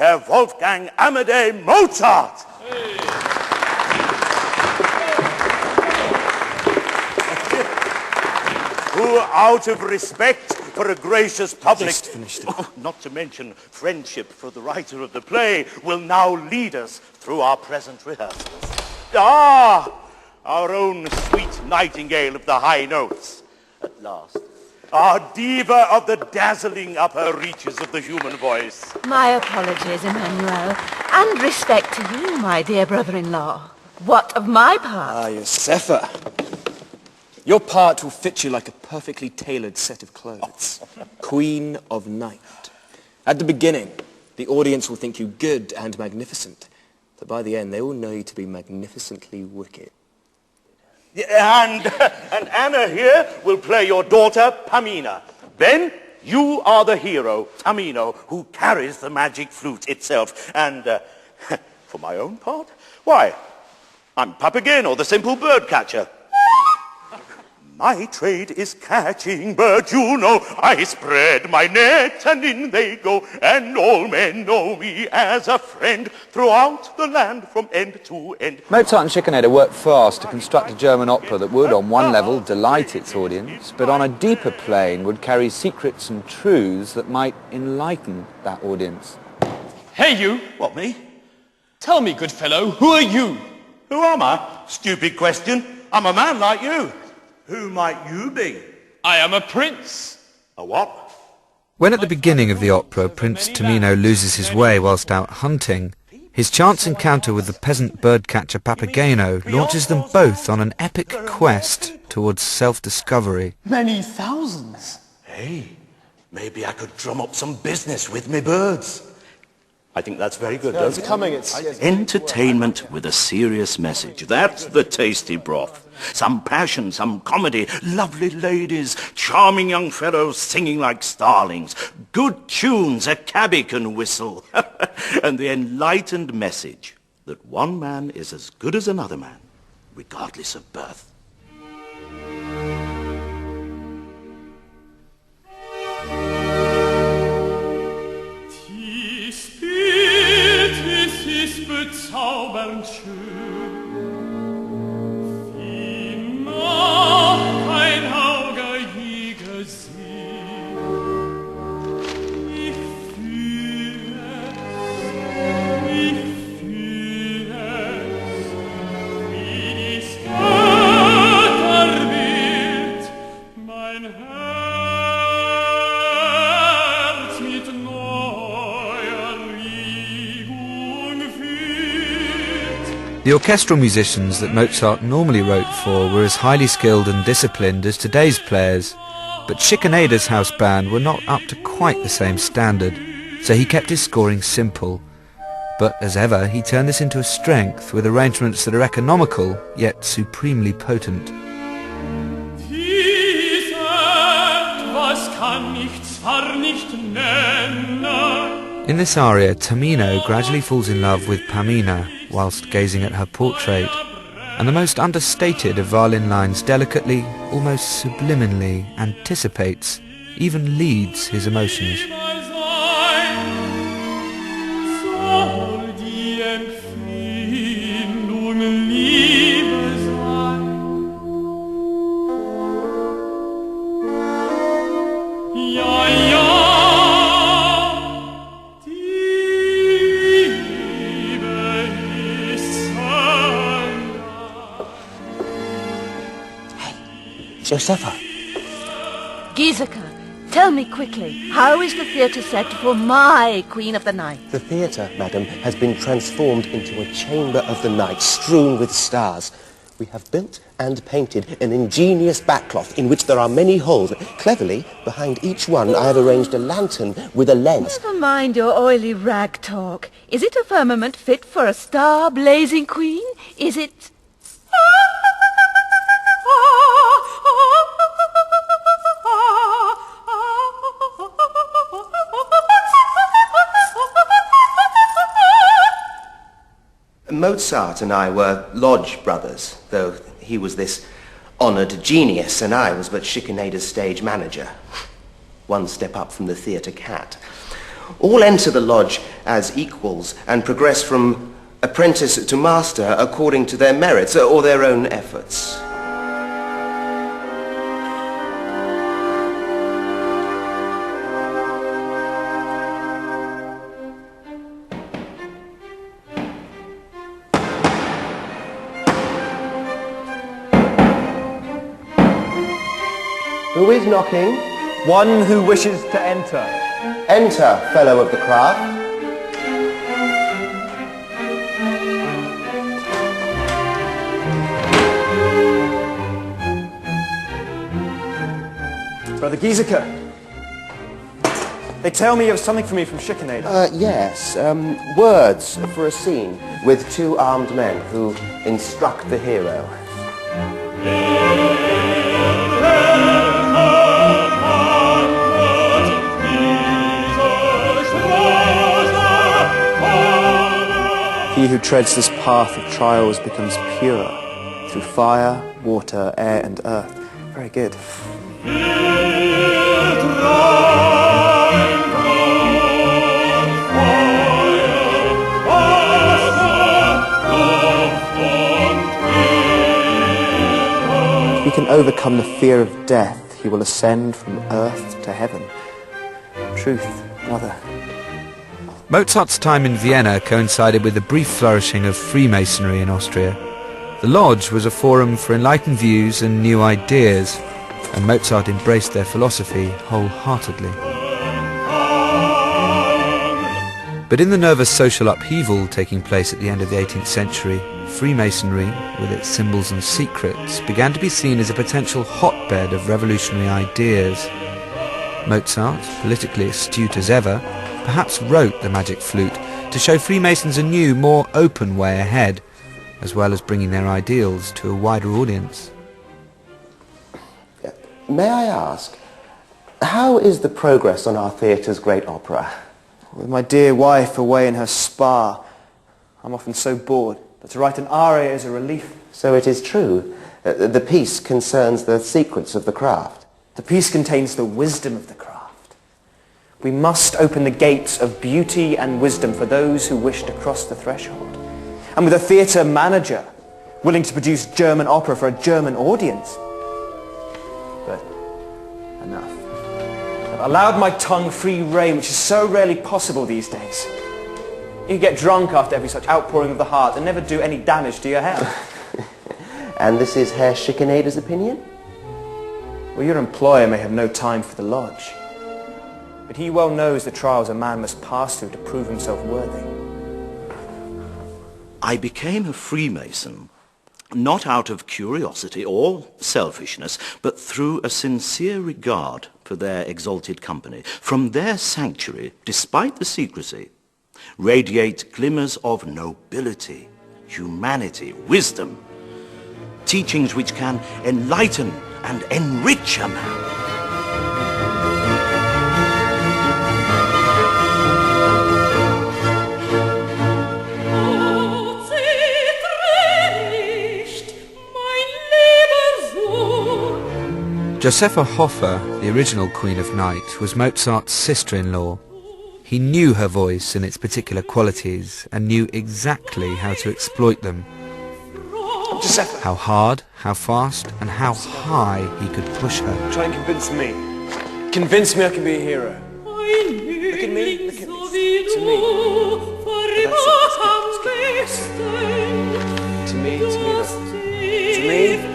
Herr Wolfgang Amadeus Mozart. Who, out of respect for a gracious public, not to mention friendship for the writer of the play, will now lead us through our present rehearsals. Ah, our own sweet nightingale of the high notes, at last. Our diva of the dazzling upper reaches of the human voice. My apologies, Emmanuel, and respect to you, my dear brother-in-law. What of my part? Ah, Josefa. Your part will fit you like a perfectly tailored set of clothes. Queen of Night. At the beginning, the audience will think you good and magnificent, but by the end, they will know you to be magnificently wicked. And Anna here will play your daughter, Pamina. Ben, you are the hero, Tamino, who carries the magic flute itself. And for my own part, why, I'm Papageno, the simple bird catcher. My trade is catching birds, you know. I spread my net and in they go, and all men know me as a friend throughout the land from end to end. Mozart and Schikaneder worked fast to construct a German opera that would, on one level, delight its audience, but on a deeper plane would carry secrets and truths that might enlighten that audience. Hey, you! What, me? Tell me, good fellow, who are you? Who am I? Stupid question. I'm a man like you. Who might you be? I am a prince. A what? When at the beginning of the opera Prince Tamino loses his way whilst out hunting, his chance encounter with the peasant birdcatcher Papageno launches them both on an epic quest towards self-discovery. Many thousands. Hey, maybe I could drum up some business with me birds. I think that's very good, don't it? Entertainment with a serious message. That's the tasty broth. Some passion, some comedy, lovely ladies, charming young fellows singing like starlings, good tunes a cabby can whistle, and the enlightened message that one man is as good as another man, regardless of birth. Bezaubernd schön, wie noch kein Auge je gesehen. Ich fühle es, wie dies Götterbild mein Herz mit neuer Regung füllt. The orchestral musicians that Mozart normally wrote for were as highly skilled and disciplined as today's players, but Schikaneder's house band were not up to quite the same standard, so he kept his scoring simple. But as ever, he turned this into a strength with arrangements that are economical, yet supremely potent. Diese, was kann ich zwar nicht nennen. In this aria, Tamino gradually falls in love with Pamina whilst gazing at her portrait, and the most understated of violin lines delicately, almost subliminally, anticipates, even leads his emotions. Soll die Empfindung Liebe sein? Ja, ja. Josefa. Giesecke, tell me quickly, how is the theatre set for my Queen of the Night? The theatre, madam, has been transformed into a chamber of the night strewn with stars. We have built and painted an ingenious backcloth in which there are many holes. Cleverly, behind each one, I have arranged a lantern with a lens. Never mind your oily rag talk. Is it a firmament fit for a star-blazing queen? Is it... Mozart and I were lodge brothers, though he was this honoured genius and I was but Schikaneder's stage manager. One step up from the theatre cat. All enter the lodge as equals and progress from apprentice to master according to their merits or their own efforts. Who is knocking? One who wishes to enter. Enter, fellow of the craft. Brother Gieseker, they tell me you have something for me from Schickenader. Yes, words for a scene with two armed men who instruct the hero. He who treads this path of trials becomes purer through fire, water, air, and earth. Very good. If he can overcome the fear of death, he will ascend from earth to heaven. Truth, brother. Mozart's time in Vienna coincided with the brief flourishing of Freemasonry in Austria. The lodge was a forum for enlightened views and new ideas, and Mozart embraced their philosophy wholeheartedly. But in the nervous social upheaval taking place at the end of the 18th century, Freemasonry, with its symbols and secrets, began to be seen as a potential hotbed of revolutionary ideas. Mozart, politically astute as ever, perhaps wrote the magic flute to show Freemasons a new, more open way ahead, as well as bringing their ideals to a wider audience. May I ask, how is the progress on our theatre's great opera? With my dear wife away in her spa, I'm often so bored that to write an aria is a relief. So it is true. The piece concerns the secrets of the craft. The piece contains the wisdom of the craft. We must open the gates of beauty and wisdom for those who wish to cross the threshold. And with a theatre manager willing to produce German opera for a German audience. But enough. I've allowed my tongue free rein, which is so rarely possible these days. You get drunk after every such outpouring of the heart and never do any damage to your health. And this is Herr Schickenader's opinion? Well, your employer may have no time for the lodge. But he well knows the trials a man must pass through to prove himself worthy. I became a Freemason, not out of curiosity or selfishness, but through a sincere regard for their exalted company. From their sanctuary, despite the secrecy, radiate glimmers of nobility, humanity, wisdom, teachings which can enlighten and enrich a man. Josepha Hofer, the original Queen of Night, was Mozart's sister-in-law. He knew her voice and its particular qualities and knew exactly how to exploit them. Josepha! How hard, how fast, and how high he could push her. Try and convince me. Convince me I can be a hero. Look at me, look at me. To me. To me, brother. To me.